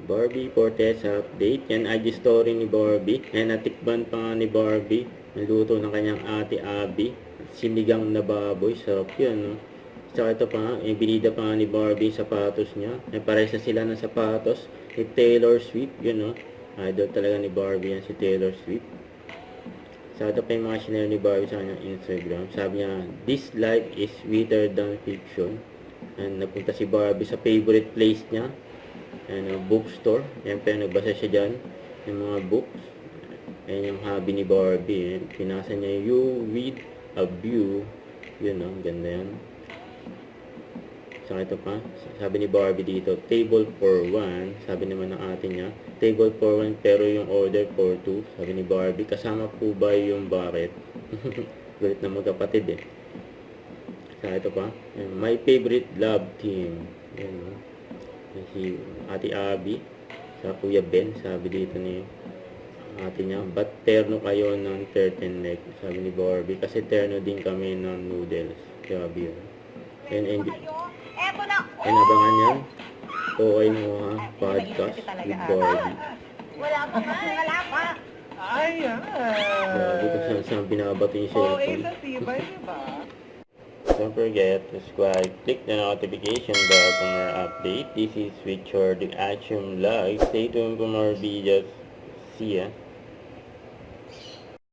Barbie Fortes update. Yan IG story ni Barbie. Yan, natikban pa nga ni Barbie. Naluto ng kanyang ate Abby. Sinigang na baboy. Sarap yan, no? Saka ito pa nga, binida pa nga ni Barbie sapatos niya. Pares na sila ng sapatos ni Taylor Swift. Yun, no? Idol talaga ni Barbie yan si Taylor Swift. Saka ito pa yung mga sinare ni Barbie sa kanyang Instagram. Sabi niya, "This life is sweeter than fiction." And napunta si Barbie sa favorite place niya. Bookstore. Yan pa yung nagbasa siya dyan. Yung mga books. Ayan yung hobby ni Barbie. Pinasa niya, "You read a view." Yun, no? Ganda yan. Saka ito pa. Sabi ni Barbie dito, "Table for one." Sabi naman ng ate niya, "Table for one pero yung order for two." Sabi ni Barbie, "Kasama po ba yung bucket?" Gulit na magkapatid eh. Saka ito pa. "My favorite love team." Yan, no? Si Ate Abby sa Kuya Ben, sabi dito ni ate niya, "Ba't terno kayo ng turtleneck?" Sabi ni Barbie, "Kasi terno din kami ng noodles." Grabe yun. And abangan yan. Okay mo ha, podcast with Barbie. Wala pa. Ayan. Grabe kung saan binabato yung Oo, cellphone. sa tibay, diba? Don't forget to subscribe, click the notification bell for more update. This is Richard the Action Live. Stay tuned for more videos. See ya.